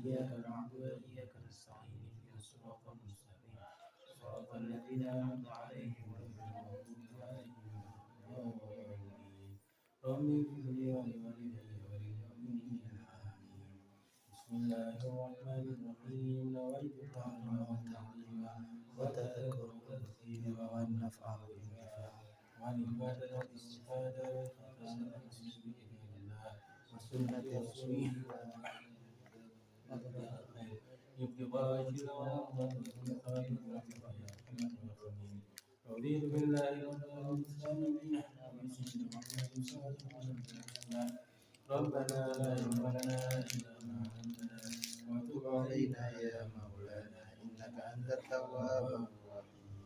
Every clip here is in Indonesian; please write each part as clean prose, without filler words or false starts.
إياك نعبد وإياك نستعين اهدنا الصراط المستقيم صراط الذين أنعمت عليهم غير المغضوب عليهم ولا الضالين رب اغفر لي ولوالدي وللمؤمنين آمين بسم الله الرحمن الرحيم نويت التعلم والتعليم وتذكر التذكير والنفع بالانتفاع والعبادة والاستفادة والإخلاص والتسليم لله وسنة رسوله ابتغاء وجه الله خالق رحمة الرحيم رضيت بالله ربا والإسلام دينا وبسيدنا محمد صلى الله عليه وسلم ربنا لا علم لنا إلا ما علمتنا وتب علينا يا مولانا إنك أنت التواب الرحيم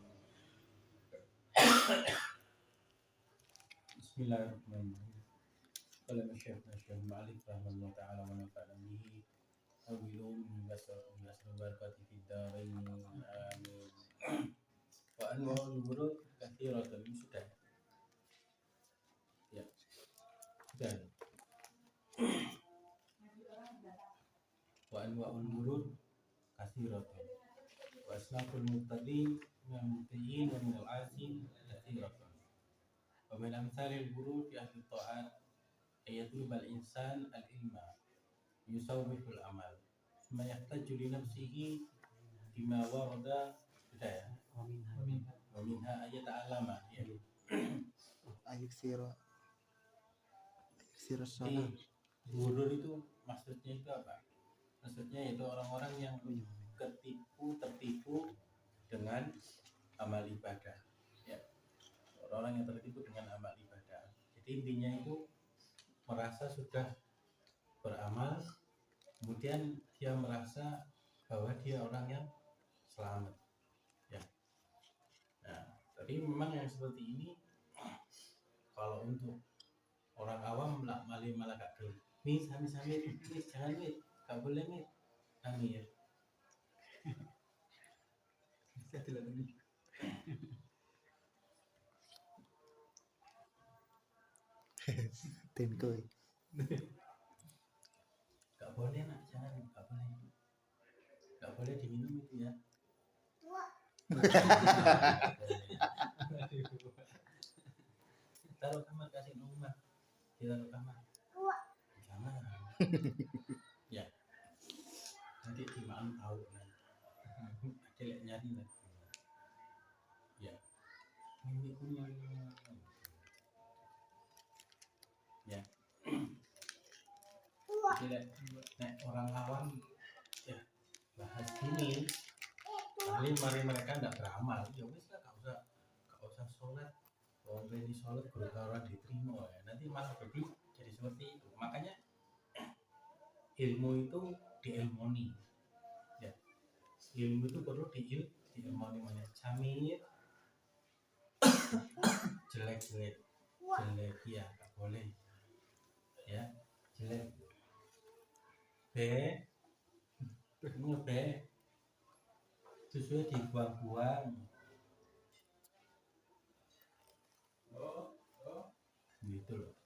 بسم الله الرحمن الرحيم قال الشيخ مالك رحمه الله تعالى ونفعنا به وبلوم بسر البركة في الدارين آمين وأنواع الورود كثيرة sudah ya sudah وأنواع الورود كثيرة وأصناف المبتدئين من المبتدئين ومن العاصين كثيرة ومن أمثال الورود في أهل الطاعات أن يطلب الإنسان العلم يسوف العمل ثم يحتج لنفسه بما ورد بداية ومنها أن يتعلم Ayuksira Jadi gurur itu maksudnya itu apa? Maksudnya itu orang-orang yang tertipu dengan amal ibadah. Ya, orang-orang yang tertipu dengan amal ibadah. Jadi intinya itu merasa sudah beramal, kemudian dia merasa bahwa dia orang yang selamat. Ya. Nah, tapi memang yang seperti ini kalau untuk orang awam malah gak boleh. Nih sami-sami nih jangan nih, gak boleh nih. Amir. Bisa dilalui. Tenkoy. Gak boleh nak, jangan, gak boleh diminum itu ya. Taruh kamar, kasih nomor. Taruh kamar. Jangan. Ya. Nanti imam tahu kan. Ada nyari lah. Ya. Ini punya. Ya. Tidak. Nah, orang awam ya bahas ini. Mari mereka tidak beramal. Ya wis lah, gak usah sholat. Kalau ini sholat berkara diterima ya. Nanti malah jadi seperti itu. Makanya ilmu itu diilmoni. Ya. Ilmu itu perlu diilmoni. Camir jelek ya gak boleh. Ya, jelek. B susunya dibuang-buang. Gitu loh.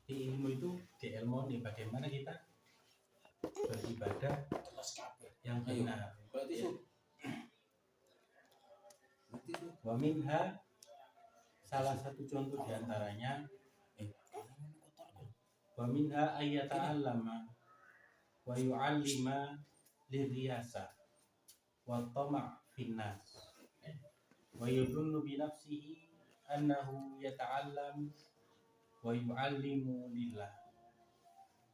Di ilmu itu diilmoni bagaimana kita beribadah yang benar. Wa minha salah satu contoh diantaranya wa minha ayyata'allama wa yu'allima liriyasa wa tama' finnas wa yudhunnu bi nafsihi annahu yata'allam wa yu'allimu lillah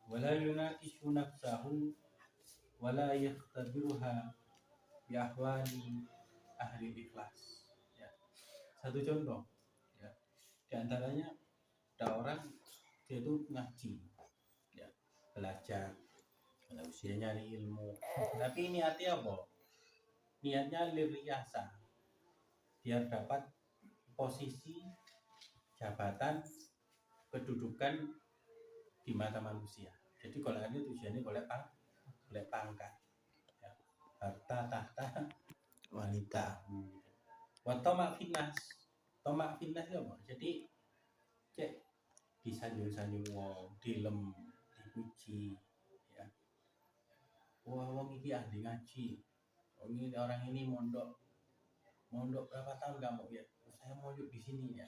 wa la yunaqishu nafsahu wa la yakhtabiruha bi ahwali ahli ikhlas. Ya. Satu contoh ya. Di antaranya ada orang dia itu ngaji ya, belajar pada usia nyari ilmu, tapi niatnya apa? Niatnya liriyasa, biar dapat posisi jabatan kedudukan di mata manusia. Jadi kalau ini tujuannya boleh pangkat ya. Harta tahta wanita. Wa tomak finnas itu apa? Jadi disanjung-sanjung wong, dilem, dipuji, ya. Wah, wong iki ahli ngaji. Orang ini mondok berapa tahun kamu ya? Saya mondok di sini ya.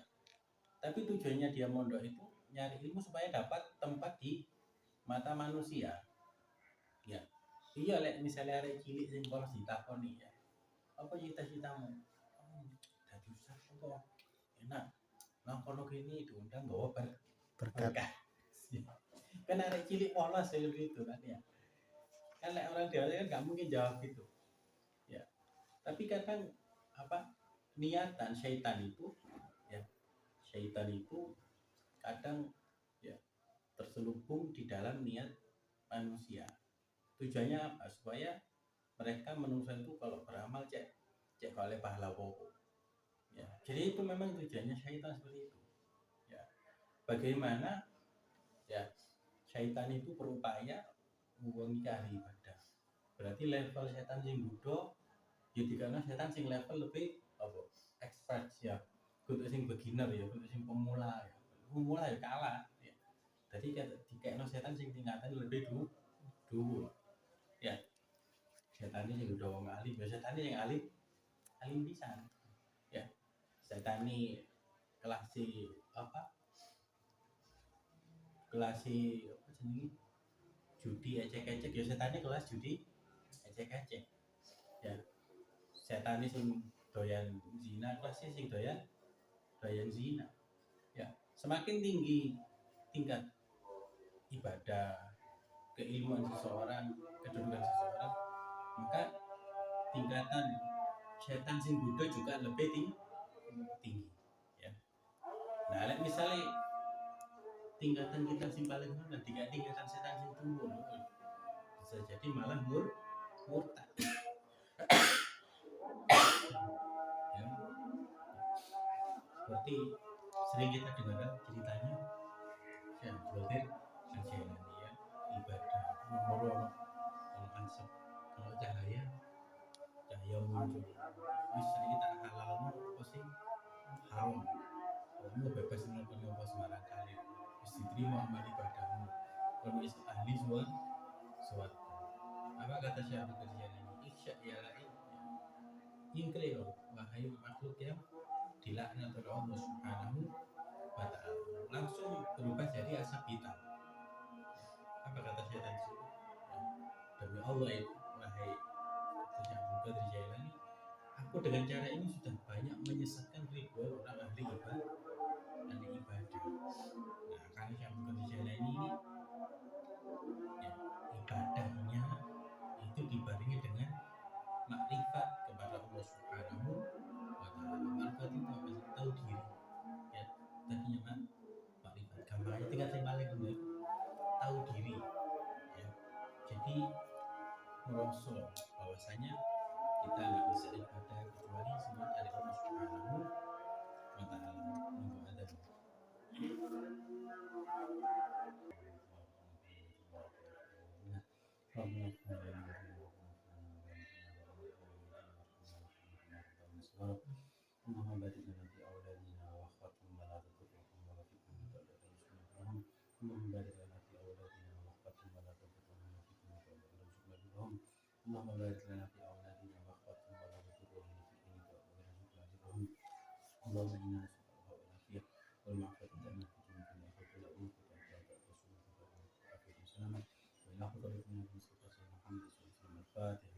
Tapi tujuannya dia mondok itu nyari ilmu supaya dapat tempat di mata manusia. Ya. Iya, misalnya arek cilik sing polos ditakoni ya. Apa cita-citamu? Dadi ustaz kok enak. Nang kono kene diundang bawa berkat. Kan arek cilik polos ya gitu kan ya. Kan orang dewasa kan nggak mungkin jawab gitu. Ya. Tapi kadang niatan syaitan itu kadang ya terselubung di dalam niat manusia. Tujuannya apa? Supaya mereka manusia itu kalau beramal cek oleh pahala pokok. Ya. Jadi itu memang tujuannya syaitan seperti itu. Ya. Bagaimana ya syaitan itu berupaya mengurangi ahli ibadah. Berarti level syaitan sing budo ya dikana syaitan sing level lebih expert ya. Kudu sing beginner ya, kudu sing pemula ya. Pemula ya kalah ya. Jadi dikekno setan sing tingkatan lebih dulu. Ya. Setan ini udah wong alim, ya setan yang alim pisan. Ya. Setan ini kelas jenenge? Judi ecek-ecek ya setannya kelas judi ecek-ecek. Ya. Setan ini sing doyan zina, kelasnya sing doyan zina. Ya. Semakin tinggi tingkat ibadah, keilmuan seseorang, kedudukan seseorang, maka tingkatan setan sing Buddha juga lebih tinggi. Ya. Nah, misalnya tingkatan kita sing paling rendah, tingkatan setan sing turun, bisa jadi malah murtad. Ya. Seperti sering kita dengarkan ceritanya Syekh Abdul Qadir Al-Jailani ya, ibadah nomor asap kalau cahaya muncul bisa kita halalno apa sih haram kamu bebas melakukan apa sembarang kali mesti diterima amal ibadahmu kalau ahli suatu apa kata Syekh Abdul Qadir Jailani iksya ya lain ingkri wahai makhluk yang dilaknat oleh Allah Subhanahu wa ta'ala langsung berubah jadi asap hitam. Apa kata setan itu? Demi Allah itu wahai kata Syekh Abdul Qadir Jailani, aku dengan cara ini sudah banyak menyesatkan ribuan orang ahli ibadah. Nah, karena Syekh Abdul Qadir Jailani ini ya, ibadahnya itu dibarengi dengan makrifat kepada Allah Subhanahu wa ta'ala. Makrifat itu apa sih? Tahu diri. Ya, tadinya makrifat. Gampangnya tingkat yang paling rendah tahu diri. Ya. Jadi merasa bahwasanya kita nggak bisa ibadah kecuali semua dari Allah Subhanahu wa ta'ala. Untuk adab. اللهم بارك لنا في أولادنا واخواتهم ولا تضرهم ووفقهم اللهم بارك لنا في أولادنا واخواتهم ولا تضرهم ووفقهم اللهم بارك لنا في أولادنا واخواتهم ولا تضرهم ووفقهم اللهم إنا نسألك العافية والمعافاة التامة في جميع الأحوال والأمور والعافية والسلامة وإلى حضرتنا المصطفى محمد صلى الله عليه وسلم الفاتحة.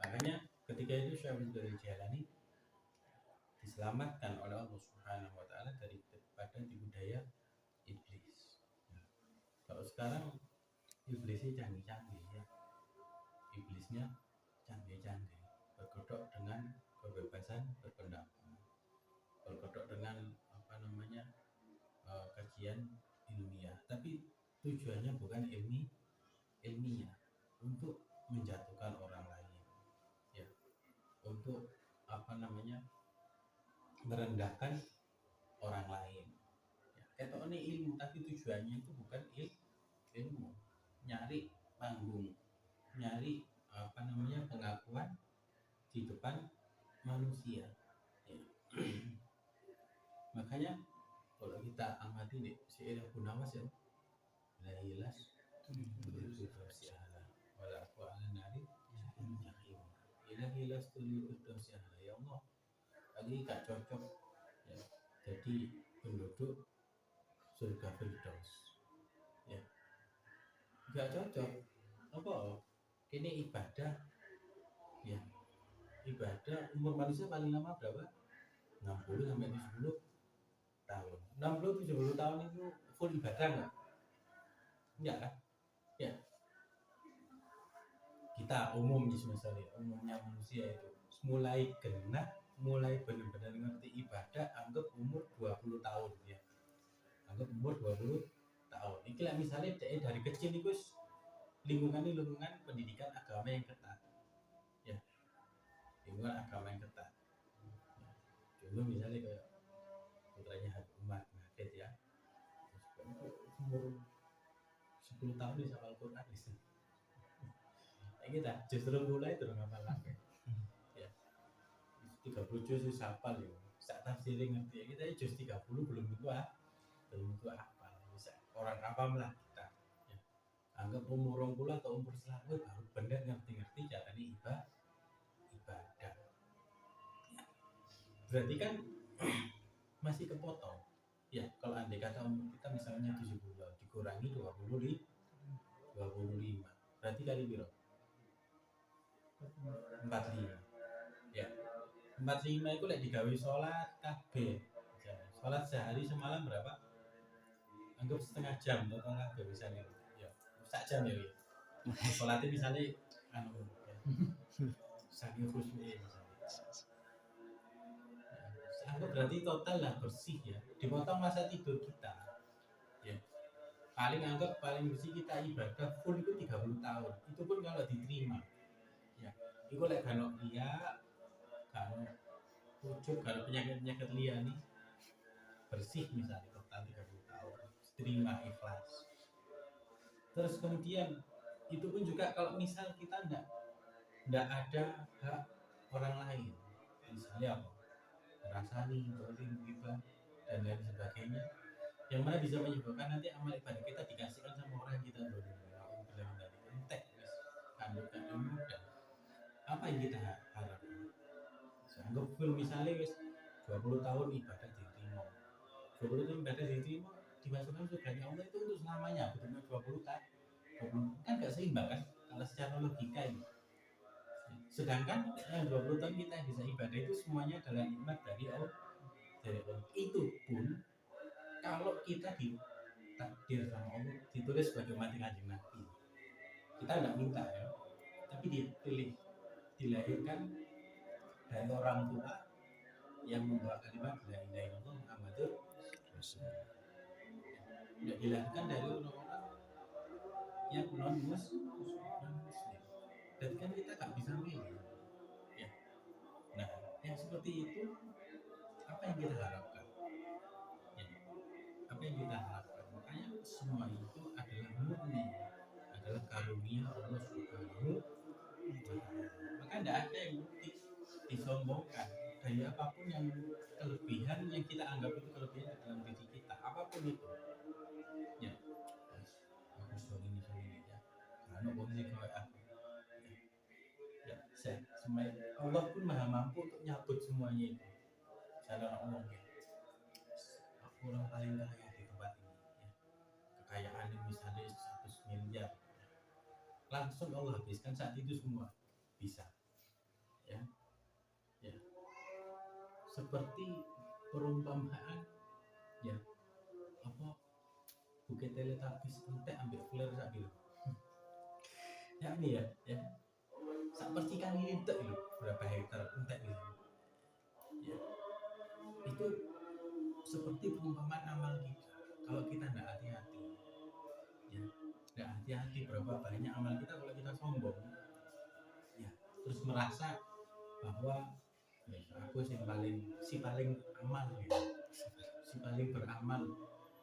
Makanya ketika itu Syekh Abdul Qadir Jailani diselamatkan oleh Allah Subhanahu wa ta'ala daripada tipu daya iblis. Nah, kalau sekarang iblisnya canggih-canggih ya. Iblisnya canggih-canggih. Berkedok dengan kebebasan berpendapat. Berkedok dengan kajian ilmiah. Tapi tujuannya bukan ilmiah untuk menjatuhkan orang lain. Ya. Untuk merendahkan orang lain. Ya. ketoknya ilmu tapi tujuannya itu bukan ilmu, nyari panggung, nyari pengakuan di depan manusia ya. Makanya kalau kita amati nih si Abu Nawas ya, la ilas firdaus ala wala aku ala nari jahim, ila ilas firdaus ala. Ya Allah, lagi gak cocok ya jadi penduduk surga firdaus ya, gak cocok. Apa ini ibadah ya, ibadah umur manusia paling lama berapa? 60 sampai 70 tahun. 60 70 tahun itu full ibadah enggak? Enggak kan? Ya. Kita umum misalnya, umumnya manusia itu mulai genap, mulai benar-benar ngerti ibadah anggap umur 20 tahun ya. Anggap umur 20 tahun. Ini lah misalnya dari kecil itu lingkungan pendidikan agama yang ketat. Ya. Lingkungan agama yang ketat. Contoh misalnya kayak putranya Habib Umar Nafid ya, umur 10 tahun bisa hafal Quran bisa. Nah, kita justru mulai terus hafal lagi ya, 30 juz hafal ya, saat tafsirin ngerti ya, kita juz 30 belum tentu hafal, bisa orang awam lah kita ya. Anggap umur 20 atau umur 100 baru benar ngerti caranya ibadah. Berarti kan masih kepotong ya. Kalau andai kata umur kita misalnya 70 dikurangi 25 berarti kali biro 45 ya. 45 itu lek digawe sholat kabeh, sholat sehari semalam berapa? Anggap setengah jam total kabeh misalnya ya, sak jam ya. Sholatnya misalnya ya, saking khusyuknya misalnya. Anggap berarti total lah bersih ya, dipotong masa tidur kita ya, paling bersih kita ibadah full itu 30 tahun, itu pun kalau diterima ya. Itu lek kalau dia kalau ujung kalau penyakit liar nih bersih misalnya total 30 tahun terima ikhlas. Terus kemudian itu pun juga kalau misal kita enggak ada hak orang lain, misalnya apa, rasani, zolim, riba dan lain sebagainya, yang mana bisa menyebabkan nanti amal ibadah kita dikasihkan sama orang yang kita zolim. Bilang tadi entek wis kandungkan ilmu dan apa yang kita harapkan. Anggap full misalnya wis 20 tahun ibadah diterima, 20 tahun ibadah diterima, dimasukkan surganya Allah itu untuk selamanya, betul 20 tahun 20 kan gak seimbang kan kalau secara logika ini. Sedangkan yang 20 tahun kita bisa ibadah itu semuanya adalah nikmat dari Allah. Itu pun kalau kita ditakdir sama Allah, ditulis sebagai mati kanjeng Nabi, kita tidak minta ya, tapi dipilih, dilahirkan dari orang tua yang membawa kalimat la ilaha illallah Muhammadur Rasulullah. Tidak dilahirkan dari orang-orang yang non muslim. Dan kan kita nggak bisa milih ya. Nah yang seperti itu apa yang kita harapkan ya, apa yang kita harapkan. Makanya semua itu adalah murni, adalah karunia Allah Subhanahu wa Ta'ala. Maka tidak ada yang disombongkan dari apapun yang kelebihan yang kita anggap itu kelebihan di dalam diri kita, apapun itu ya. Aku sorry ini ya, karena boleh kalau aku ya, semua Allah pun maha mampu untuk nyabut semuanya itu. Cara ngomong ya, aku orang paling kaya di tempat ini ya, kekayaan misalnya 100 miliar ya. Langsung Allah habiskan saat itu semua bisa ya. Ya seperti perumpamaan ya, apa bukit teletabis entek ambil flare sak gitu ya ini ya sak percikan ini entek loh, berapa hektar entek gitu ya. Itu seperti perumpamaan amal kita. Kalau kita tidak hati-hati ya, tidak hati-hati berapa banyak amal kita kalau kita sombong ya, terus merasa bahwa ya, aku si paling amal ya, si paling beramal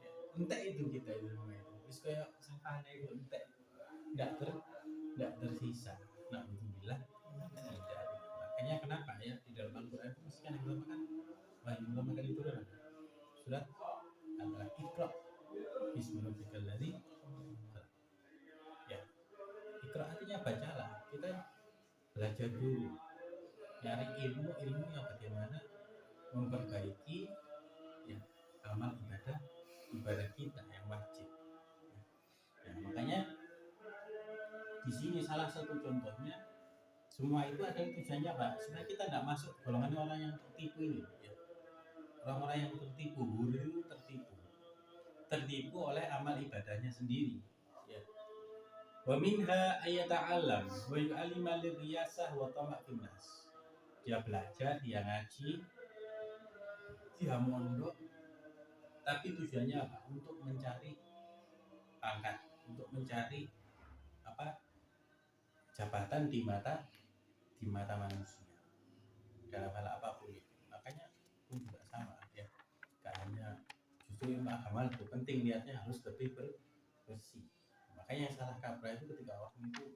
ya. entek itu kita itu namanya itu wis kayak sampahnya itu entek, enggak tersisa. Nah alhamdulillah tidak. Makanya kenapa ya di dalam Al-Quran itu mesti kan yang pertama kan wahyu pertama kali turun ada surat adalah Iqra bismi rabbikal ladzi khalaq. Ya, Iqra artinya bacalah. Kita belajar dulu, nyari ilmu yang bagaimana memperbaiki ya amal ibadah kita yang wajib. Ya, makanya di sini salah satu contohnya semua itu ada tujuannya Pak, supaya kita tidak masuk golongan orang yang tertipu ini. Ya. Orang-orang yang tertipu, guru itu tertipu oleh amal ibadahnya sendiri. Ya. Wa minha ayata'alam wa yu'alima liriyasah wa tama'in nas. Dia belajar, dia ngaji, dia mondok, tapi tujuannya apa? Untuk mencari pangkat, untuk mencari apa? Jabatan di mata manusia. Dalam hal apapun itu. Makanya pun juga sama ya. Gak hanya justru ilmu agama itu penting, lihatnya harus lebih bersih. Makanya yang salah kaprah itu ketika orang itu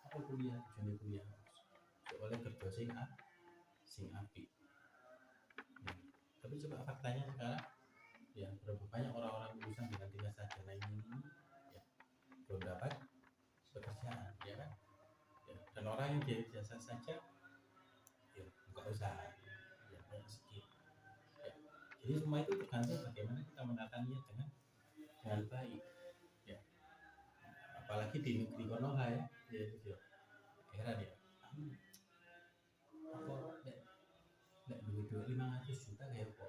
apa kuliah, kuliah oleh kerja sing api. Ya. Tapi coba faktanya sekarang ya berapa banyak orang-orang lulusan dengan 3 sarjana ini ya belum dapat pekerjaan ya kan. Ya. Dan orang yang biasa saja ya buka usaha ya banyak sedikit. Ya. Jadi semua itu tergantung bagaimana kita menatanya dengan baik. Ya. Apalagi di negeri Konoha ya heran ya. Apa nggak duit 500 juta kayak apa?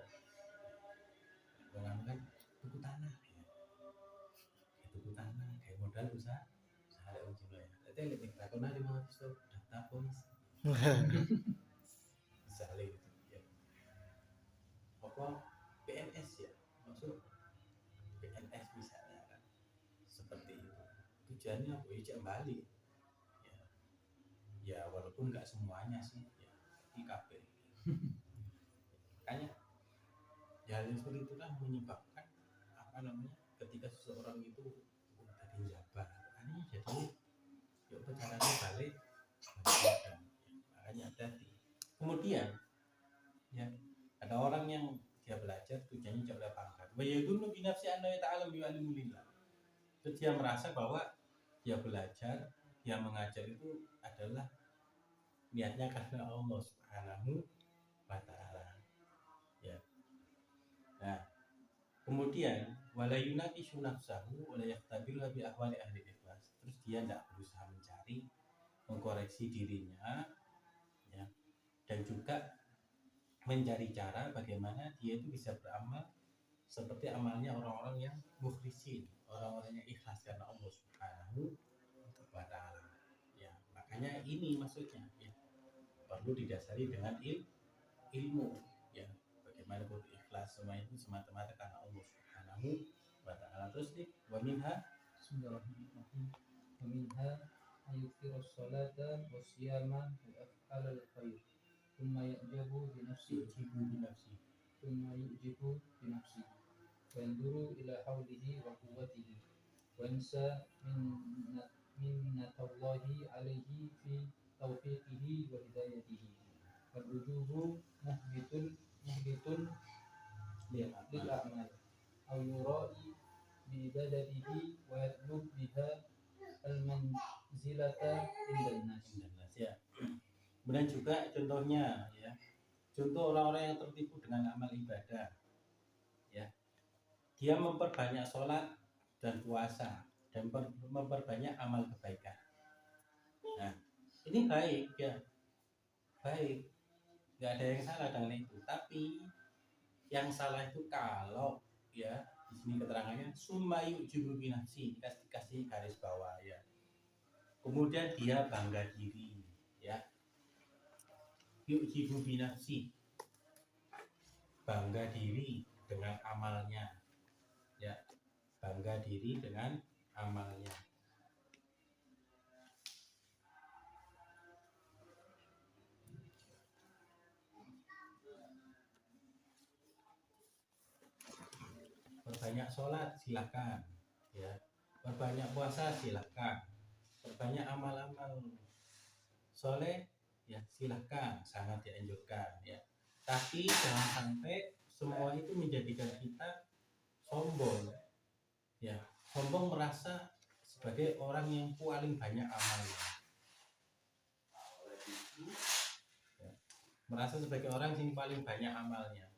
Orang kan tuku tanah ya. Tuku tanah kayak modal usaha ada ujung lah ya. Tapi lebih takutnya 500 tuh daftar polisi. Misalnya gitu ya. Apa PNS ya? Maksud PNS misalnya kan seperti itu. Tujuannya apa? Ya balik. Ya walaupun nggak semuanya sih ya IKP. Makanya hal yang seperti itu kan menyebabkan apa namanya ketika seseorang itu tadi jabat ini jadi ya caranya balik makanya hati-hati. Kemudian ya ada orang yang dia belajar tujuannya coba pangkat bayadunu binafsi anda ta'alam bi'alimulillah. Terus dia merasa bahwa dia belajar, dia mengajar itu adalah niatnya karena Allah Subhanahu wa ta'ala ya. Nah kemudian wala yunaqishu nafsahu wala yaqtabilu bi ahwali ahli ikhlas. Terus dia tidak berusaha mencari mengkoreksi dirinya ya, dan juga mencari cara bagaimana dia itu bisa beramal seperti amalnya orang-orang yang mukhlisin, orang-orang yang ikhlas karena Allah Subhanahu wa ta'ala ya. Makanya ini maksudnya ya, perlu didasari dengan ilmu ya, bagaimana berikhlas semua itu semata-mata karena Allah Subhanahu wa ta'ala. Terus nih wa minha ayuthirus salata wasyama wa af'alal khair thumma yu'jibu bi nafsi wa yanduru ila hawlihi wa quwwatihi wa yansa minnatallahi alaihi fi taufiqihi wa hidayatihi wal ujubu muhbitun lil a'mal aw yura'i bi ibadatihi wa yatlub biha al manzilata indan nas ya. Kemudian juga contohnya ya, contoh orang-orang yang tertipu dengan amal ibadah ya, dia memperbanyak sholat dan puasa dan memperbanyak amal kebaikan. Nah ini baik ya, baik, nggak ada yang salah dengan itu. Tapi yang salah itu kalau ya di sini keterangannya sumayu jubu binafsi, dikasih garis bawah ya. Kemudian dia bangga diri ya, yuk jubu binafsi, bangga diri dengan amalnya ya, bangga diri dengan amalnya. perbanyak sholat silakan, ya, perbanyak puasa silakan, perbanyak amal-amal soleh ya silakan, sangat dianjurkan ya. Tapi jangan sampai semua itu menjadikan kita sombong, ya, sombong merasa sebagai orang yang paling banyak amalnya, ya, merasa sebagai orang yang paling banyak amalnya,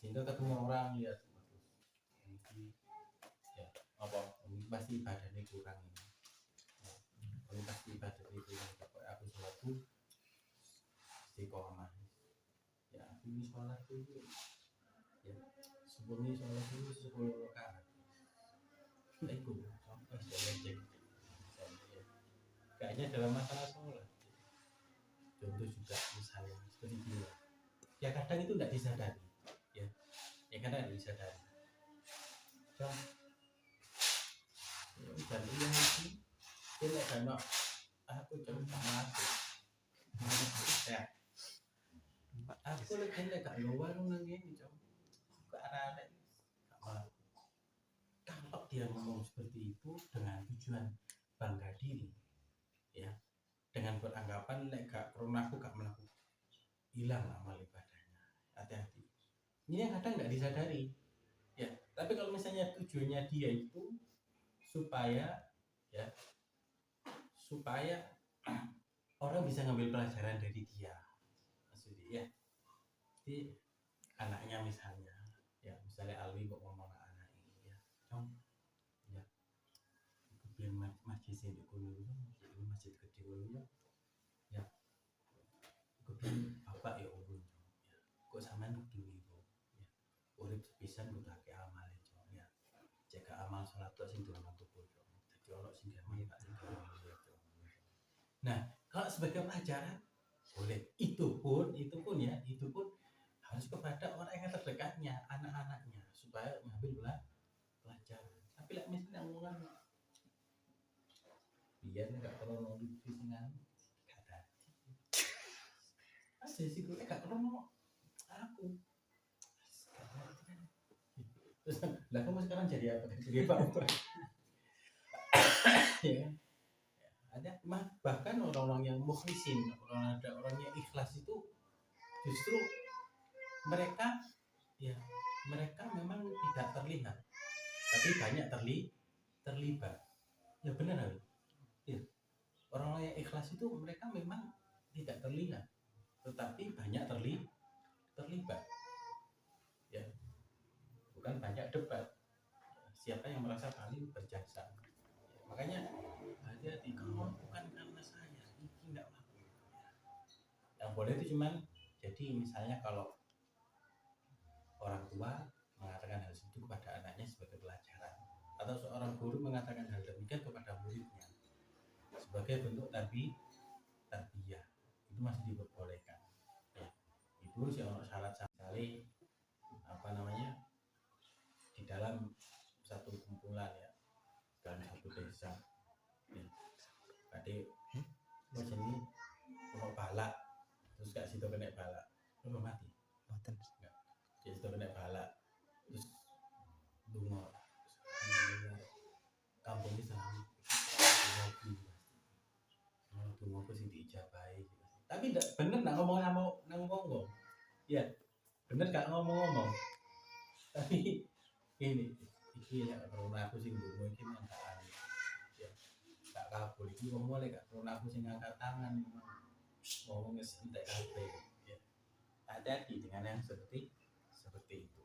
sehingga ketemu orang lihat ini ya apa ini pasti ibadahnya kurang ini, ini pasti ibadahnya kurang, aku sholat tuh istiqomah ya, aku ini sholat tuh ya sebelumnya sholat itu 10 rakaat itu sampai cek kayaknya dalam masalah sholat contoh juga misalnya seperti itu ya, kadang itu tidak disadari ya, ya kadang tidak disadari dan iya itu tidak karena aku coba masuk ya aku lagi gak luar nang ini coba ke arah kalau dia ngomong seperti itu dengan tujuan bangga diri ya, dengan beranggapan gak pernah aku gak melakukan hilang amal ibadahnya, hati-hati ini yang kadang gak disadari ya. Tapi kalau misalnya tujuannya dia itu supaya ya supaya orang bisa ngambil pelajaran dari dia maksudnya ya, jadi anaknya misalnya ya, misalnya Alwi kok ngomong anak ini ya dong ya kemudian masjid di kuno masjid gede kuno ya kemudian bapak ya urun ya kok sampean kudu niku ya urip sepisan kudu akeh amal ya jaga amal salat tok sing durung tuku dadi ono sing gawe tak sing gawe. Nah kalau sebagai pelajaran boleh, itu pun ya itu pun harus kepada orang yang terdekatnya, anak-anaknya supaya mengambil pelajaran. Tapi lah misalnya ngomongan biar nggak perlu nongol singan kata aja sih gue nggak perlu ngomong aku terus lah kamu sekarang jadi apa, jadi apa ya ada bahkan orang-orang yang mukhlisin, ada orang yang ikhlas itu justru mereka ya mereka memang tidak terlihat tapi banyak terlibat ya, benar ya. Orang yang ikhlas itu mereka memang tidak terlihat tetapi banyak terlibat ya, bukan banyak debat siapa yang merasa paling berjasa ya, makanya hati-hati kalau bukan karena saya ini tidak laku ya. Yang boleh itu cuman jadi misalnya kalau orang tua mengatakan hal itu kepada anaknya sebagai pelajaran atau seorang guru mengatakan hal demikian kepada muridnya sebagai bentuk tarbiyah itu masih diperbolehkan ya. Itu sih ono syarat sekali apa namanya di dalam satu kumpulan ya, dalam satu desa ya. Tadi mau jadi mau balak terus gak situ kena balak lo mati mboten enggak jadi situ kena balak terus dungo kampung ini sama dungo aku sih diijabahi tapi tidak bener nak ngomong sama nang ngomong ya bener gak ngomong tapi ini ya karena aku sih dungo ini mantaan ya gak kabul ini ngomong lagi gak karena aku sih ngangkat tangan ngomongnya santai kabeh ya. Hati-hati dengan yang seperti itu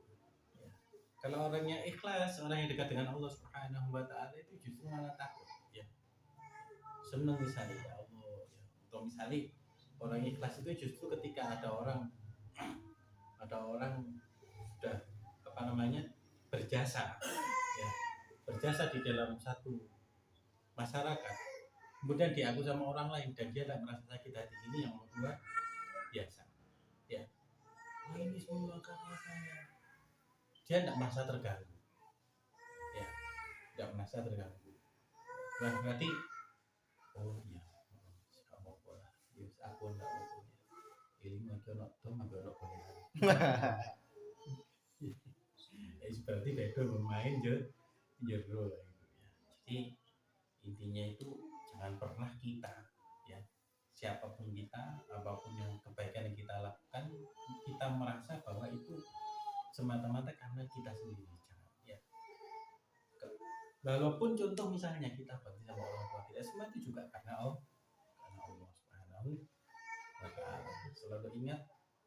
ya. Kalau orangnya ikhlas, orang yang dekat dengan Allah Subhanahu wa taala itu justru malah takut ya. Senang misalnya ya Allah ya. Atau misalnya orang ikhlas itu justru ketika ada orang sudah apa namanya berjasa ya. Berjasa di dalam satu masyarakat kemudian diaku sama orang lain dan dia tidak merasa sakit hati, ini yang membuat biasa ya, ini semua karena saya, dia tidak merasa terganggu ya, tidak merasa terganggu. Nah berarti oh iya kamu boleh ya aku tidak mau ini mau coba tuh mau boleh berarti beda bermain jero gitu ya. Jadi intinya itu jangan pernah kita ya, siapapun kita, apapun yang kebaikan yang kita lakukan, kita merasa bahwa itu semata-mata karena kita sendiri. Jangan ya. Walaupun contoh misalnya kita bakti sama orang tua kita, semua itu juga karena Allah Subhanahu wa ta'ala. Selalu ingat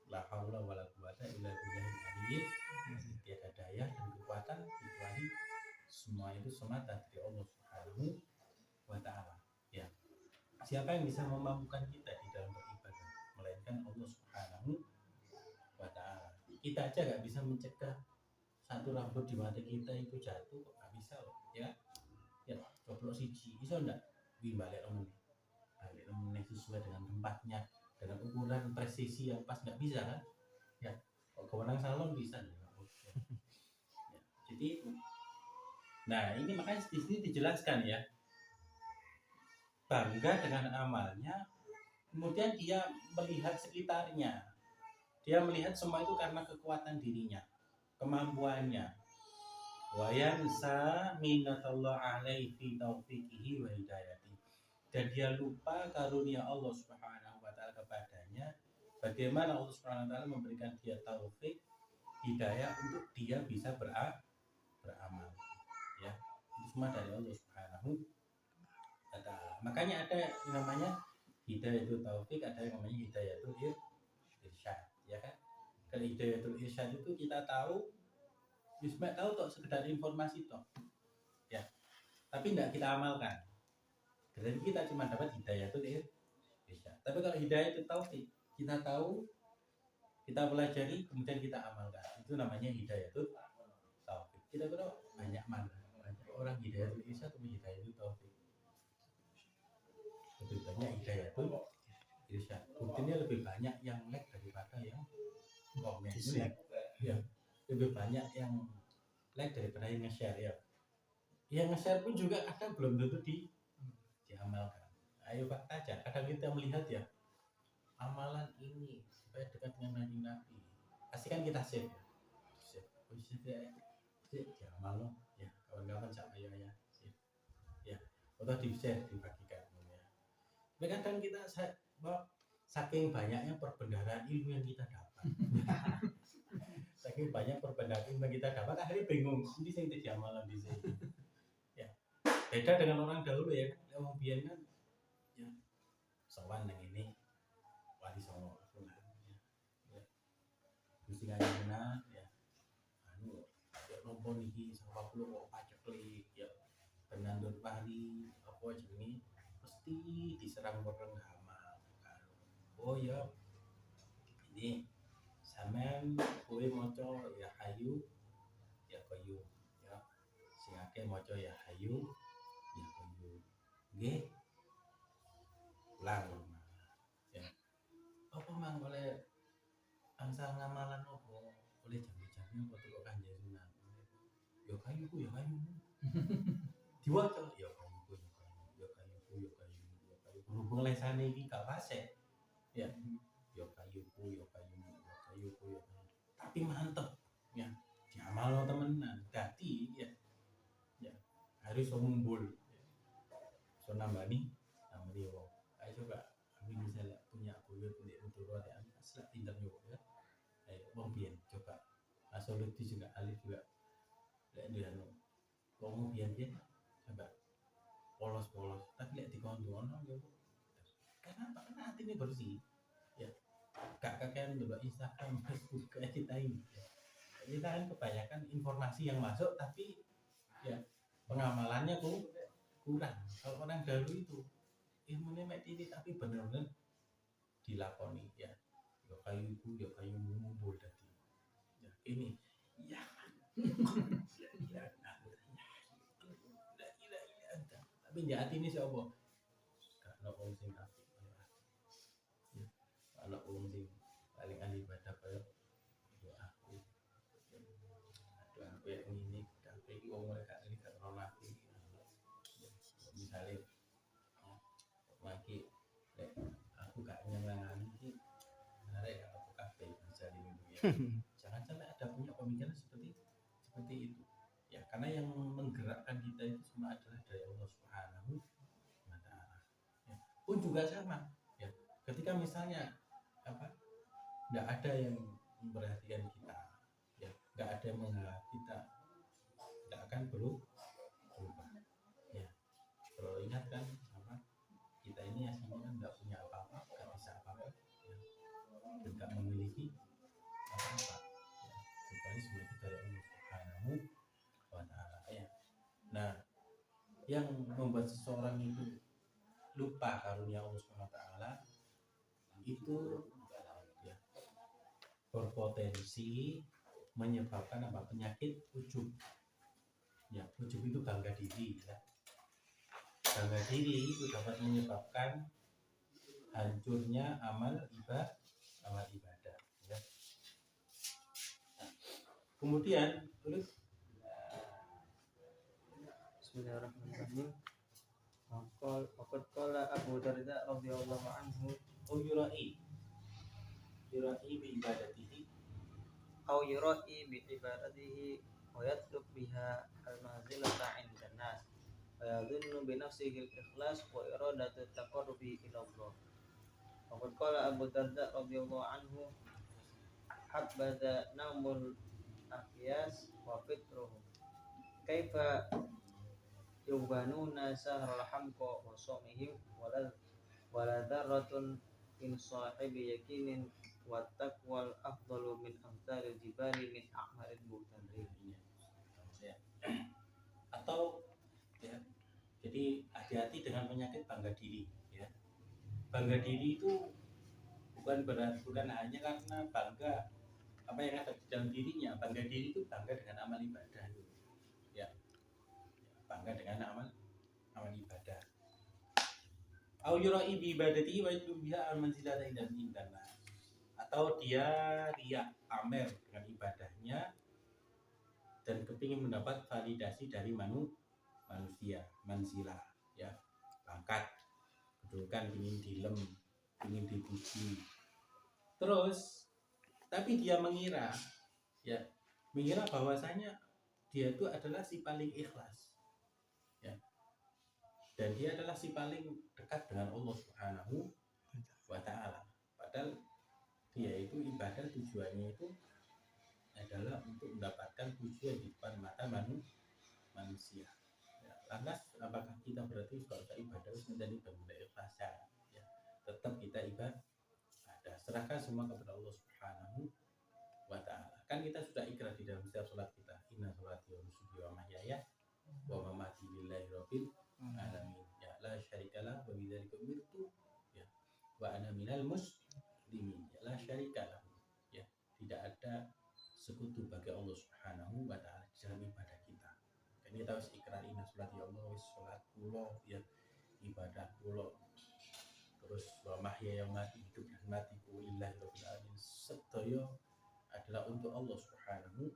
la haula wala quwata illa billahil aliyyil azim. Tiada daya dan kekuatan kecuali semua itu semata dari Allah Subhanahu wa ta'ala. Ya. Siapa yang bisa memampukan kita di dalam beribadah melainkan Allah Subhanahu wa ta'ala. Kita aja nggak bisa mencegah satu rambut di mata kita itu jatuh, kok nggak bisa loh ya. Ya, coba siji bisa enggak balik nomor sesuai dengan tempatnya, dengan ukuran presisi yang pas, nggak bisa kan ya. Kok kewenang salon bisa ya. Jadi nah ini makanya di sini dijelaskan ya, bangga dengan amalnya, kemudian dia melihat sekitarnya, dia melihat semua itu karena kekuatan dirinya, kemampuannya. Wa yansa minatallah alaihi fi taufiqihi wa hidayati. Dan dia lupa karunia Allah Subhanahu wa taala kepadanya, bagaimana Allah Subhanahu wa taala memberikan dia taufik, hidayah untuk dia bisa beramal. Ya, itu semua dari Allah Subhanahu wa taala. Makanya ada yang namanya hidayatul taufik, ada yang namanya hidayatul irsyad, ya kan? Kalau hidayatul irsyad itu kita tahu, cuma tahu toh sekedar informasi toh, ya. Tapi tidak kita amalkan. Jadi kita cuma dapat hidayatul irsyad. Tapi kalau hidayatul taufik, kita tahu, kita pelajari, kemudian kita amalkan. Itu namanya hidayatul taufik. Kita kira banyak mana orang hidayatul irsyad atau hidayatul taufik? Lebih banyak hidayatul irsyad. Buktinya lebih banyak yang like daripada yang komen. Ya, lebih banyak yang like daripada yang nge-share ya. Yang nge-share pun juga kadang belum tentu diamalkan. Ayo fakta aja. Kadang kita melihat ya, amalan ini supaya dekat dengan Nabi. Pasti kan kita save ya. Save diamal loh. Ya, kawan-kawan sama ya. Ya, atau di-share, dibagikan ya. Tapi kadang kita saking banyaknya perbendaharaan ilmu yang kita dapat. Saking banyak perbendaharaan ilmu yang kita dapat, akhirnya bingung. Ini yang tidak diamalan di sini. Ya, beda dengan orang dahulu ya. Orang biyen kan ya sowan yang ini wali songo ya. Gusti Kanjeng ya. Anu ya nompo niki sapa kulo kok paceklik ya. Penandur pari apa jenenge mesti diserang orang hama. Oh ya. Ini sampean kowe maca ya hayu ya qayyum ya. Sing akeh maca ya hayu ya qayyum. Nggih. Ulang ya. Apa mang oleh angsal ngamalan opo? Oleh jam-jamnya apa kok Kanjeng Sunan. Ya kayuku ya kayu. Diwaca ya kayuku ya kayu. Ya kayuku ya kayu. Ya kayu. Berhubung lesane iki gak fase. Ya. Ya kayuku ya kayu. Ya kayuku ya kayu. Tapi mantep ya. Diamalno temenan. Dadi ya. Ya, harus ngumpul. So nambani namanya wong. Ayo coba kami misalnya punya buyut untuk Utara ya, asal pinter juga ya. Ayo wong biyen coba. Asoluti juga alif juga. Lek dia no. Wong biyen coba polos-polos, tapi lek dikondono ya. Kenapa? Karena hatinya bersih. Ya. Gak kakean coba Instagram, Facebook kayak kita ini. Ya. Kita kan kebanyakan informasi yang masuk tapi ya pengamalannya kurang. Kalau orang dahulu itu ilmunya medit tapi benar-benar dilakoni ya. Ya kayuku ya kayu ngumpul tadi. Ya ini ya. Tapi di hati ini siapa? Karena orang sing apik. Ya. Karena orang sing paling ahli ibadah kaya ya aku. Aduh aku yang ini tapi iki wong mereka ini gak ono nabi. Misalnya lagi aku gak nyenangan ini menarik aku kafe misalnya gitu ya. Jangan sampai ada punya pemikiran seperti Karena yang menggerakkan kita itu semua adalah dari Allah Subhanahu wa Ta'ala. Ya. Pun juga sama. Ya. Ketika misalnya nggak ada yang memperhatikan kita, ya, nggak ada yang menggerak kita, nggak akan berubah. Ya. Perlu ingat kan, kita ini aslinya kan nggak punya apa-apa, nggak bisa apa-apa, ya, dan nggak memiliki apa-apa, ya, kecuali semua itu dari Allah Subhanahu wa Ta'ala. Ya. Nah, yang membuat seseorang itu lupa karunia Allah Subhanahu wa Ta'ala itu ya, berpotensi menyebabkan penyakit ujub. Ya, ujub itu bangga diri, ya. Bangga diri itu dapat menyebabkan hancurnya amal ibadah, ya. Kemudian Bismillahirrahmanirrahim. Waqad qala Abu Darda radhiyallahu anhu yurai bi ibadatihi aw yura'i bi ibadatihi wa yatlub biha al-manzilata 'inda an-nas wa yadhunnu bi nafsihi al-ikhlas wa iradatu taqarrubi ila Allah. Waqad qala Abu Darda radhiyallahu anhu habada naumul aqyas wa fitruhum kaifa yubanuna sahral hamqa wa sawmihim wala darratun in sahibi yakinin wa taqwal afdalu min amsalil jibali min a'maril muhtadrin. Ya. Atau ya, jadi hati-hati dengan penyakit bangga diri, ya. Bangga diri itu bukan hanya karena bangga apa yang ada di dalam dirinya. Bangga diri itu bangga dengan amal ibadah itu, ya. Bangga dengan amal ibadah. Au yura'i bi ibadati wa yatlu biha al-manzilata indan nas. Atau dia riya, pamer dengan ibadahnya dan kepingin mendapat validasi dari manusia, manzilah, ya, pangkat, kedudukan, ingin dipuji. Terus tapi dia mengira bahwasanya dia itu adalah si paling ikhlas, ya, dan dia adalah si paling dekat dengan Allah Subhanahu wa Ta'ala. Padahal dia itu ibadah tujuannya itu adalah untuk mendapatkan pujian di depan mata manusia. Ya, lantas apakah kita berarti kalau ibadah harus menjadi benar ikhlasan? Ya, tetap kita ibadah, serahkan semua kepada Allah Subhanahu wa Ta'ala. Kan kita sudah ikrar di dalam setiap sholat kita, inna sholati wa nusuki wa mahyaya wa mamati lillahi rabbil alamin, ya, la syarikalah wa bidzalika umirtu, ya, wa ana minal muslimin, ya, la syarikalah, ya, tidak ada sekutu bagi Allah Subhanahu wa Ta'ala di dalam ibadah kita. Dan kita harus ikrar inna sholati Allah wa sholat kula, ya, ibadah kula, terus wa mahyaya mati, hidup dan matiku lillahi rabbil alamin, sedaya adalah untuk Allah Subhanahu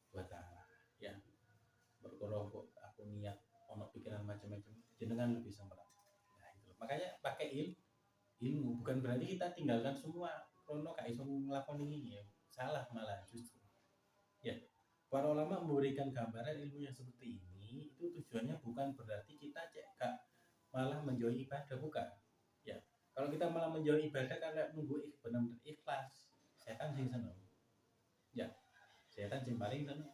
wa Ta'ala, ya. Berkorong kok aku niat ono pikiran macam-macam, jenengan lebih sempurna. Nah, itu. Makanya pakai ilmu, bukan berarti kita tinggalkan semua krono gak iso nglakoni ini, ya. Salah malah justru. Ya. Para ulama memberikan gambaran ilmu yang seperti ini itu tujuannya bukan berarti kita gak malah menjauhi ibadah, bukan. Ya. Kalau kita malah menjauhi ibadah karena nunggu benar-benar ikhlas, setan sing seneng. Ya, setan sing paling seneng.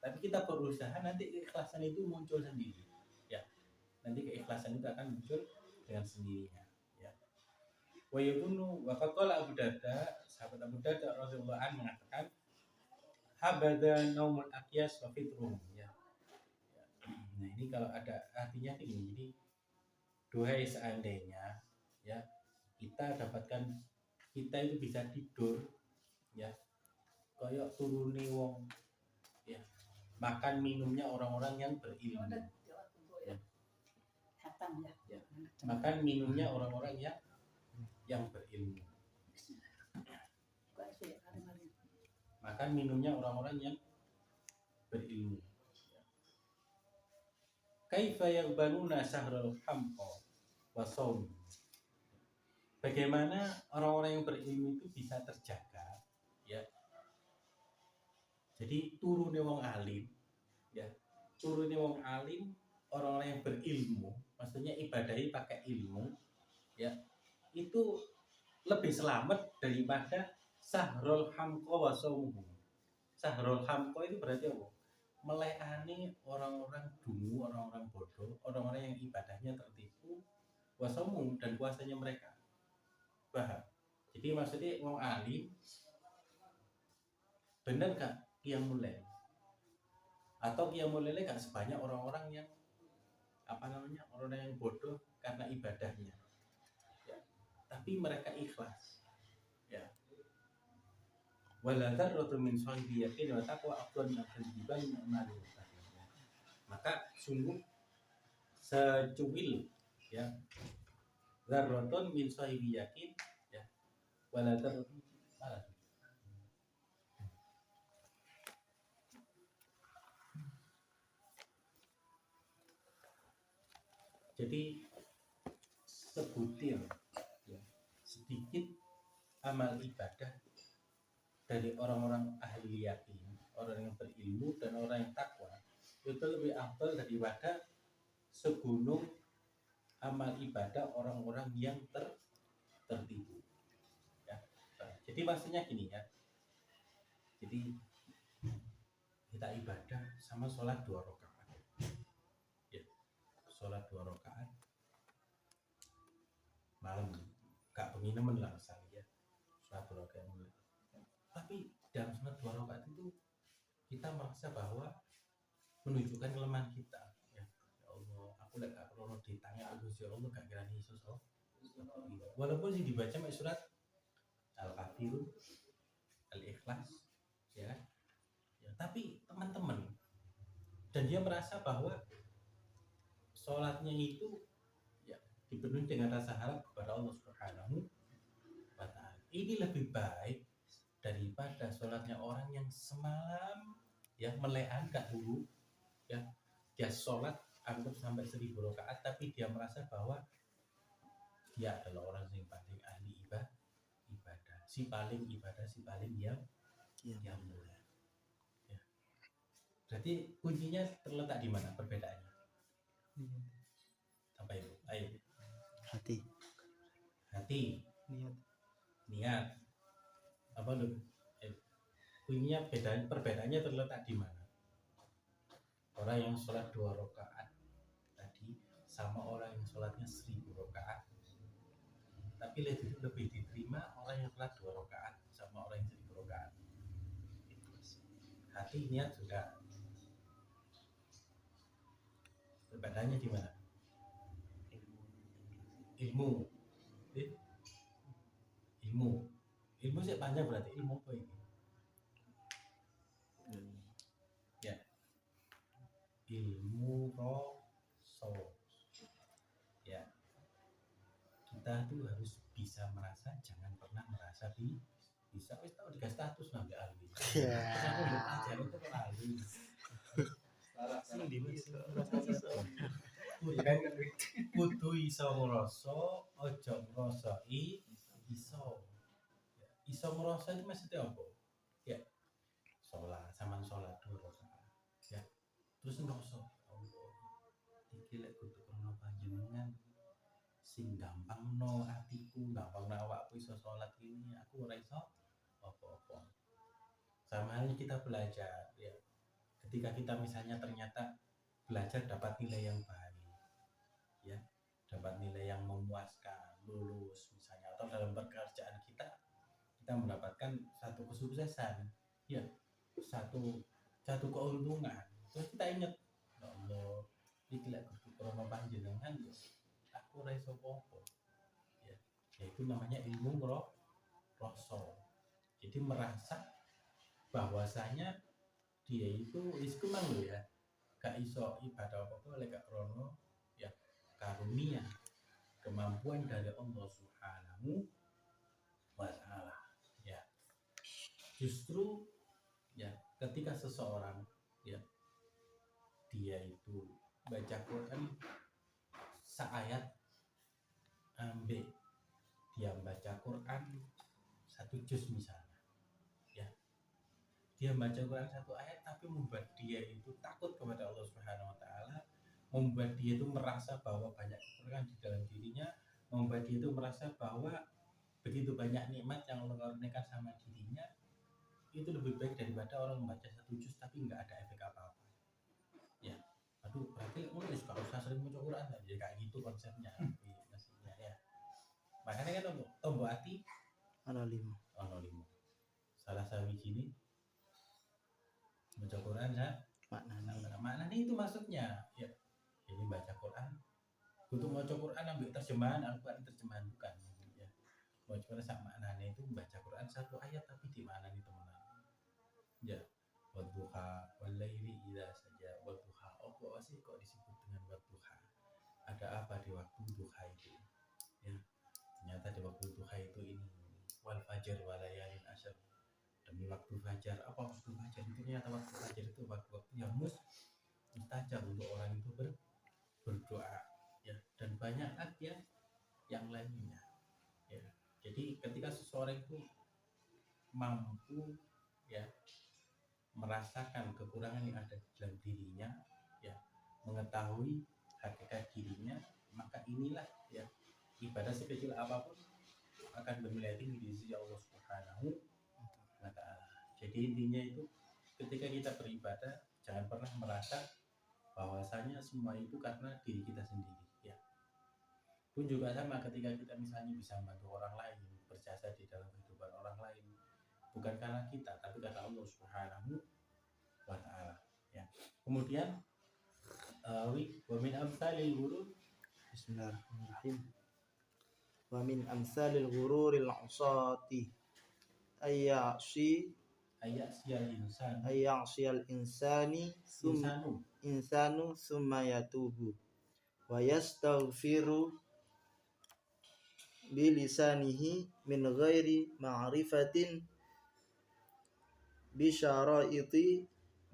Tapi kita berusaha nanti keikhlasan itu muncul sendiri, ya. Nanti keikhlasan itu akan muncul dengan sendirinya, ya. Wa yakunu wa qala Abu Darda, sahabat Abu Darda radhiyallahu anhu mengatakan habada naumul aqyas wa fitruhum, ya. Nah, ini kalau ada artinya ini, jadi duhai seandainya, ya, kita itu bisa tidur, ya, kayak turune wong, ya, makan minumnya orang-orang yang berilmu, ya. Ya. Makan minumnya orang-orang yang berilmu. Makan minumnya orang-orang yang berilmu. Kaifa yaghbanuna sahral hamqa wa shaum. Bagaimana orang-orang yang berilmu itu bisa terjaga, ya. Jadi turune wong alim ya turunnya wong alim, orang-orang yang berilmu, maksudnya ibadahi pakai ilmu, ya itu lebih selamat daripada sahrul hamqa wa saumuhu. Sahrul hamqa itu berarti apa? Melayani orang-orang dungu, orang-orang bodoh, orang-orang yang ibadahnya tertipu, wa saumuhu, dan puasanya mereka. Paham? Jadi maksudnya wong alim bener gak qiyamul lail? Atau qiyamul lail gak sebanyak orang-orang yang orang yang bodoh karena ibadahnya, ya. Tapi mereka ikhlas, ya. Wala dzarratu min sahibi yakin wa taqwa afdal min al-jibali min amali. Maka sungguh secuil, ya, dzarratun min sahibi yakin, ya, wala dzarratun. Jadi sebutir, ya, sedikit amal ibadah dari orang-orang ahli yakin, orang yang berilmu dan orang yang takwa, itu lebih afdal daripada segunung amal ibadah orang-orang yang tertipu, ya. Jadi maksudnya gini, ya. Jadi kita ibadah sama sholat 2 rakaat, ya. Sholat 2 rakaat malam, gak penginemen lah misalnya, ya. Sholat 2 rakaat mulai. Tapi dalam sholat 2 rakaat itu kita merasa bahwa menunjukkan kelemahan kita, ya. Ya Allah, aku gak perlu ditanya aku, ya Allah gak kira Yesus, walaupun sih dibaca surat Al-Kafirun, Al-Ikhlas, ya. Ya, tapi teman-teman, dan dia merasa bahwa sholatnya itu, ya, dipenuhi dengan rasa harap kepada Allah Subhanahu wa Ta'ala. Ini lebih baik daripada sholatnya orang yang semalam, ya, melehan gak dulu, ya, dia sholat anggap sampai 1000 rakaat, tapi dia merasa bahwa dia adalah orang yang paling ahli ibadah, si paling ibadah, si paling yang mulia. Ya. Jadi kuncinya terletak di mana perbedaannya? Apa itu? Ayo. Hati. Niat. Apa lu? Kuncinya perbedaannya terletak di mana? Orang yang sholat 2 rakaat tadi sama orang yang sholatnya 1000 rakaat. Tapi lebih diterima orang yang sholat 2 rakaat sama orang yang 1000 rakaat. Hati, niat juga. Perbedaannya di mana? Ilmu sih panjang, berarti ilmu apa ini? Ya, ilmu roso, ya. Kita tuh harus bisa merasa, jangan pernah merasa bisa. Wis tahu dikasih status ngambil ahli. Aku udah ajarin itu ahli. Kudu iso ngrasa, ojo ngrasai iso. Iso ngrasa itu maksudnya apa? Ya, sholat, 2 rakaat, ya. Terus ngrasa, Allah, iki lek kudu krono panjenengan sing gampangno atiku, gampangno awakku iso sholat ini, aku ora iso apa-apa. Sama halnya kita belajar, ya. Ketika kita misalnya ternyata belajar dapat nilai yang baik, ya, dapat nilai yang memuaskan, lulus misalnya, atau dalam pekerjaan kita mendapatkan satu kesuksesan, ya, satu keuntungan. Terus kita ingat, ya Allah, iki lek kudu krono panjenengan, ya aku ora iso apa-apa, ya. Itu namanya ilmu rasa. Jadi merasa bahwasanya dia itu istimewa loh, ya, gak iso ibadah apa-apa lek gak krono, ya, karunia kemampuan dari Allah Subhanahu wa Ta'ala, ya. Justru, ya, ketika seseorang, ya, dia itu baca Quran seayat, ambil dia baca Quran 1 juz misalnya, ya, dia baca Quran satu ayat tapi membuat dia itu takut kepada Allah Subhanahu wa taala, membuat dia itu merasa bahwa banyak kekurangan di dalam dirinya, membuat dia itu merasa bahwa begitu banyak nikmat yang Allah karuniakan sama dirinya, itu lebih baik daripada orang membaca satu juz tapi nggak ada efek apa-apa. Ya, aduh berarti nulis kalau usah sering baca Quran ya kayak gitu konsepnya. Maksudnya ya. Makanya kan untuk tombol hati Ana 5. ono 5. Salah sawijine baca Quran ya. Maknanya itu maksudnya ya. Ini baca Quran untuk baca Quran ambil terjemahan Al-Quran terjemahan bukan ya. Baca Quran sama maknanya itu baca Quran satu ayat tapi dimaknani teman-teman. Ya. Wadduha walaili idza saja wadduha. Oh sih kok disebut dengan wadduha? Ada apa di waktu duha itu? Ya. Ternyata di waktu duha itu ini wal fajar walayalin asyr. Demi waktu fajar. Apa waktu fajar itu? Ternyata waktu fajar itu waktu yang mustajab untuk orang itu berdoa ya, dan banyak yang lainnya ya. Jadi ketika seseorang itu mampu ya merasakan kekurangan yang ada di dalam dirinya ya, mengetahui hakikat dirinya, maka inilah ya ibadah sekecil apapun akan bernilai tinggi di sisi Allah Subhanahu wa taala. Jadi intinya itu ketika kita beribadah jangan pernah merasa bahwasanya semua itu karena diri kita sendiri ya. Pun juga sama ketika kita misalnya bisa membantu orang lain, berjasa di dalam kehidupan orang lain, bukan karena kita tapi karena Allah Subhanahu wa taala ya. Kemudian wa min amsalil ghurur, Bismillahirrahmanirrahim. Wa min amsalil ghururil usati ayyasiyal insanu summa yatubu wa yastaghfiru bilisanihi min ghairi ma'rifatin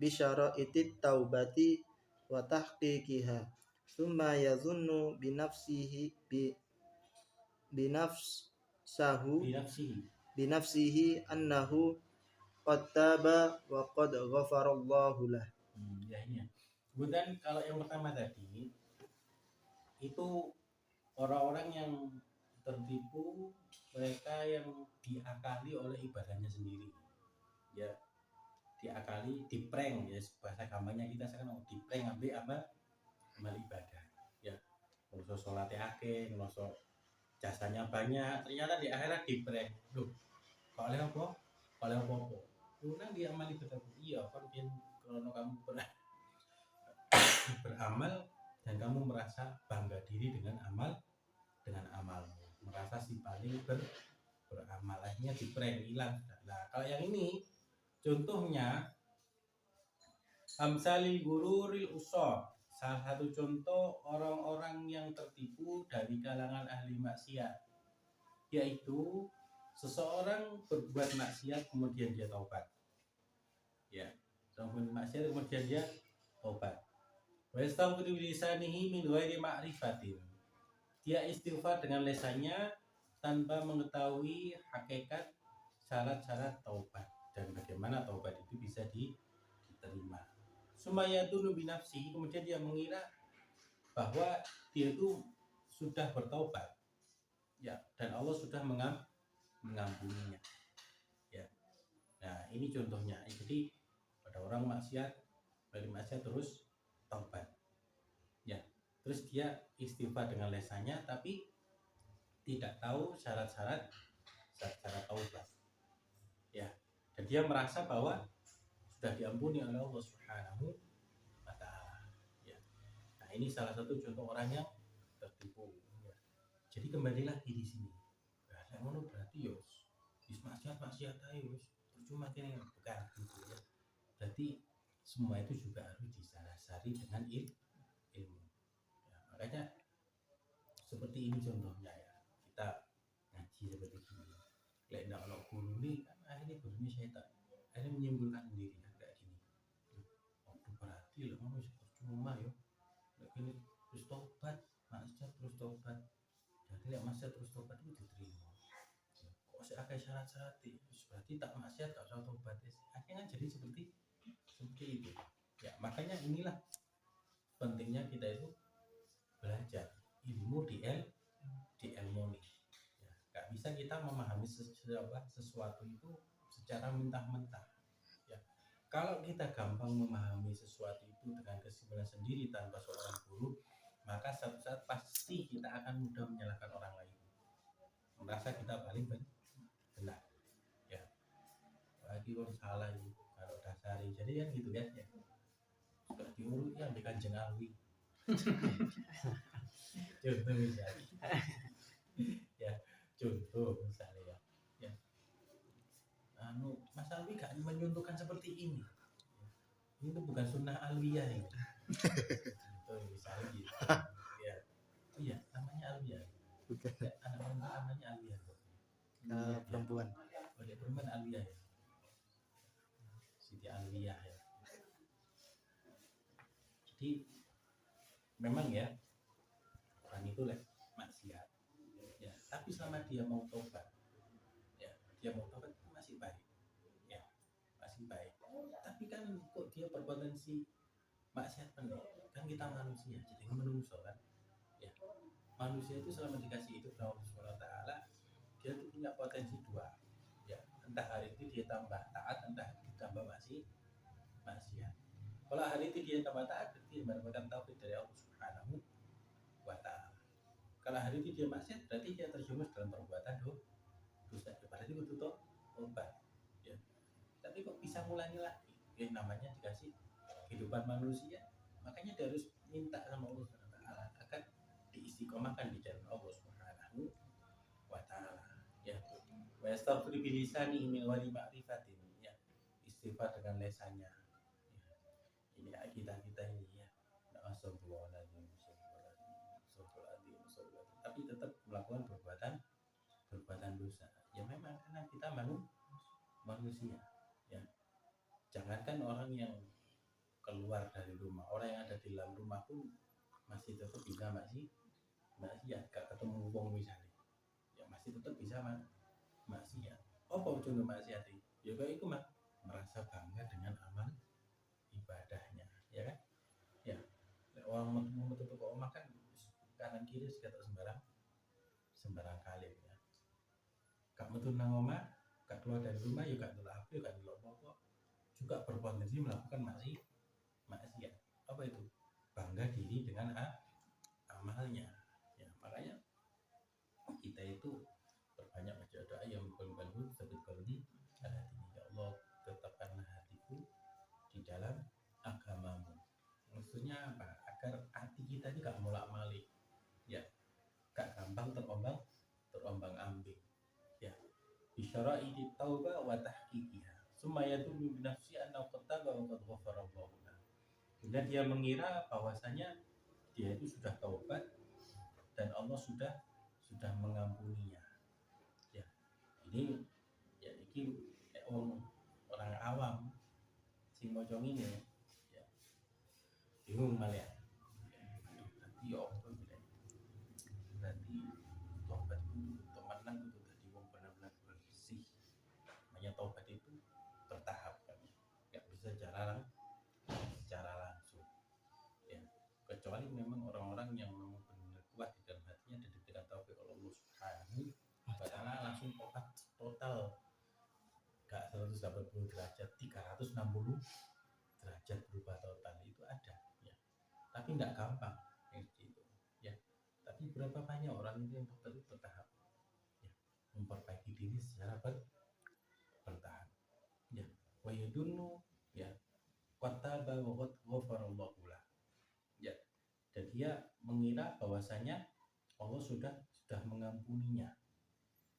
bisyaraiti taubati wa tahqiqiha summa yazunnu binafsihi annahu qad taba wa qad ghafarallahu lah. Ya ini ya. Kemudian kalau yang pertama tadi itu orang-orang yang tertipu, mereka yang diakali oleh ibadahnya sendiri ya, diakali, diprank ya, bahasa gampangnya kita sekarang diprank ambil apa amal ibadah ya, nggak sholat akeh, nggak jasanya banyak, ternyata di akhirat diprank. Loh kok oleh apa? Oleh apa? Lu nang dia amal ibadah iya kan kalau kamu beramal dan kamu merasa bangga diri dengan amalmu, merasa si paling beramal, akhirnya diprank hilang. Nah kalau yang ini contohnya amsalil gururil usah, salah satu contoh orang-orang yang tertipu dari kalangan ahli maksiat, yaitu seseorang berbuat maksiat kemudian dia taubat ya, berbuat maksiat kemudian dia taubat. Wa yastaghfiru bilisanihi min ghairi ma'rifatin, dia istighfar dengan lesannya tanpa mengetahui hakikat syarat-syarat taubat dan bagaimana taubat itu bisa diterima. Sumayatunu binafsihi, kemudian dia mengira bahwa dia itu sudah bertaubat ya, dan Allah sudah mengampuninya ya. Nah ini contohnya. Jadi ada orang maksiat, dari maksiat terus taubat ya, terus dia istighfar dengan lesannya tapi tidak tahu syarat-syarat taubat ya, dan dia merasa bahwa sudah diampuni oleh Allah Subhanahu wa taala ya. Nah ini salah satu contoh orang yang tertipu ya. Jadi kembali lagi di sini, ngono berarti yos maksiat ayo percuma kene, bukan gitu ya. Berarti semua itu juga harus disasari dengan ilmu ya. Makanya seperti ini contohnya ya, kita ngaji seperti ini, lek ndak ono guru ini kan akhirnya gurunya syaitan, akhirnya menyimpulkan sendiri kan kayak gini. Waktu berarti lho ngono percuma yo, lek ini terus tobat maksiat terus tobat, jadi lek maksiat terus tobat itu diterima. Kok masih ada syarat-syarat berarti tak maksiat gak usah tobat. Akhirnya jadi seperti itu ya. Makanya inilah pentingnya kita itu belajar ilmu di ilmu ya. Gak bisa kita memahami sesuatu itu secara mentah-mentah ya. Kalau kita gampang memahami sesuatu itu dengan kesimpulan sendiri tanpa seorang guru, maka suatu saat pasti kita akan mudah menyalahkan orang lain, merasa kita paling benar ya. Lagi orang salah itu kalau dasari, jadi kan gitu ya, suka diurut ya di Kanjeng Alwi. Contoh misalnya ya, contoh misalnya ya, Mas Alwi gak menyuntukkan seperti ini, itu bukan sunnah alwiyah ini. Contoh misalnya gitu ya. Iya, namanya alwiyah. Ya, anak perempuan namanya alwiyah. Perempuan. Oleh perempuan alwiyah ya. Siti alwiyah ya. Jadi memang ya orang itu maksiat ya, tapi selama dia mau tobat ya, dia mau tobat itu masih baik ya, masih baik. Tapi kan kok dia berpotensi maksiat penuh, kan kita manusia, jadi menungso kan ya. Manusia itu selama dikasih hidup oleh Allah Subhanahu wa taala, dia tuh punya potensi dua ya, entah hari itu dia tambah taat, entah ditambah maksiat. Kalau hari itu dia tambah taat, dia mendapatkan taufik dari Allah Subhanahu wa taala. Kalau hari itu dia maksiat, berarti dia terjerumus dalam perbuatan dosa. Berarti itu tobat ya. Tapi kok bisa ngulangi lagi? Ya namanya dikasih kehidupan manusia, makanya dia harus minta sama Allah Subhanahu wa taala akan diistiqomahkan di jalan Allah Subhanahu wa taala ya. Wa yastaghfir bi lisanihi min ghairi ma'rifatin ya. Istighfar dengan lesannya. Ini kita ini ya, tapi tetap melakukan perbuatan dosa ya. Memang karena kita manusia ya. Jangankan orang yang keluar dari rumah, orang yang ada di dalam rumah pun masih tetap bisa maksiat. Gak ketemu wong misalnya ya, masih tetap bisa maksiat. Apa contoh maksiat itu? Ya kayak itu merasa bangga dengan amal ibadahnya ya kan ya. Orang mau ke omah kan kanan kiri sekitar sembarang kali ya. Gak metu nang omah, gak keluar dari rumah ya, gak ndelok HP, gak ndelok apa, juga berpotensi melakukan maksiat. Apa itu? Bangga diri dengan amalnya ya. Makanya kita itu berbanyak baca doa yang qalbu sabit qalbi ala dini. Ya Allah, tetapkanlah hatiku di dalam agamamu. Maksudnya apa? Agar hati kita ini gak molak-malik ya, gak gampang terombang ambing ya. Bisyara'i taubah wa tahqiqiha summa yadullu bi nafsi anna qattaba wa qad ghafara Allahu lahu. Kemudian dia mengira bahwasanya dia itu sudah taubat dan Allah sudah mengampuninya ya. Ini ya, ini orang awam sing maca ngene ya, bingung malah ya. Tapi ya Allah bilang berarti taubat itu temenan itu tadi wong benar-benar bersih. Makanya taubat itu bertahap kan, nggak bisa secara langsung ya, kecuali memang orang-orang yang memang benar kuat di dalam hatinya dan diberikan taufik oleh Allah Subhanahu wa taala, langsung taubat total, gak 180 derajat, 360 derajat berubah total, itu ada ya. Tapi nggak gampang gitu ya. Tapi berapa banyak orang itu yang bertahap ya, memperbaiki diri secara bertahap ya. Wa yadunnu ya qattaba wa qad ghafarallahu lah ya. Dan dia mengira bahwasanya Allah sudah mengampuninya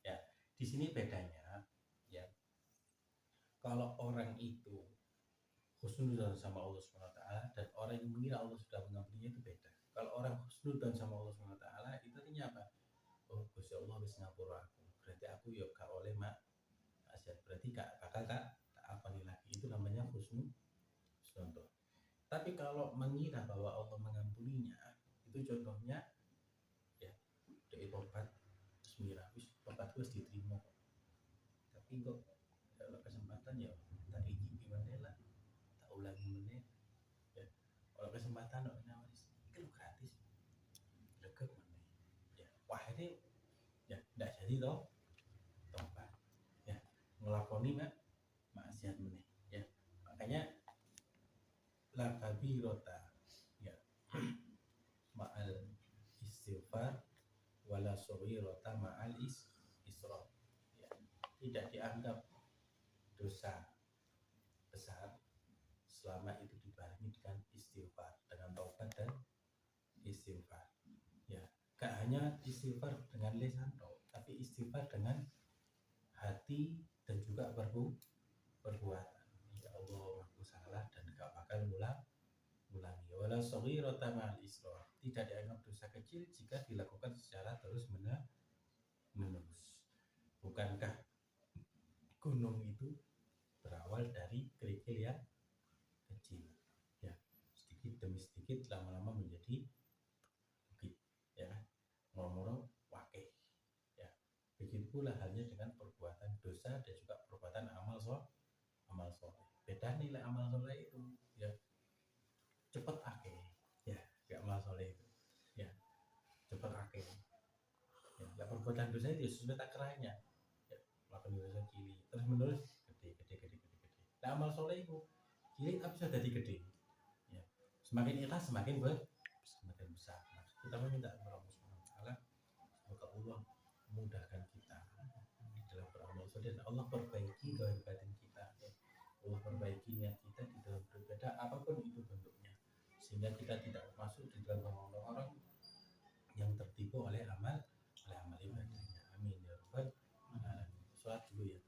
ya. Di sini bedanya ya, kalau orang itu husnudzon sama Allah Subhanahu wa taala dan orang yang mengira Allah sudah mengampuninya itu beda. Kalau orang husnudzon sama Allah Subhanahu wa taala itu artinya apa? Oh, Gusti Allah wis ngapura aku, berarti aku ya gak oleh maksiat, berarti gak bakal tak ampuni lagi. Itu namanya husnudzon. Tapi kalau mengira bahwa Allah mengampuninya, itu contohnya ya, dari tobat semira, tobat wis diterima tapi kok kalau kesempatan ya tak icipi meneh lah, tak ulangi meneh ya. Kalau kesempatan kok wis iki lho gratis legek meneh ya, wah ini ya ndak jadi toh tobat ya, ngelakoni maksiat meneh ya. Makanya la kabirota ya ma'al istighfar wala saghirata ma'al isra ya. Tidak dianggap dosa besar selama itu dibarengi dengan istighfar, dengan taubat dan istighfar ya. Gak hanya istighfar dengan lisan tapi istighfar dengan hati dan juga perbuatan. Ya Allah, aku salah dan gak bakal ulangi. Wala saghirata ma'al isra, tidak dianggap dosa kecil jika dilakukan secara terus menerus. Bukankah gunung itu berawal dari kerikil yang kecil ya, sedikit demi sedikit lama-lama menjadi bukit ya, murmur wakeh ya. Begitu pula halnya dengan perbuatan dosa dan juga perbuatan amal soleh. Beda nilai amal soleh itu ya cepet akeh ya, gak amal soleh itu ya cepet akeh ya. Perbuatan dosa itu sesuai takarannya ya, melakukan dosa cilik terus menerus gede. Nah, amal soleh itu cilik tapi sudah jadi gede ya. Semakin ikhlas semakin besar. Nah, kita meminta kepada Allah Subhanahu wa taala semoga Allah memudahkan kita di dalam beramal soleh dan Allah perbaiki zahir batin kita ya. Allah perbaiki niat kita di dalam beribadah apapun itu bentuknya, sehingga kita tidak masuk di dalam orang-orang yang tertipu oleh amal ibadahnya. Amin ya rabbal alamin. Salat dulu ya.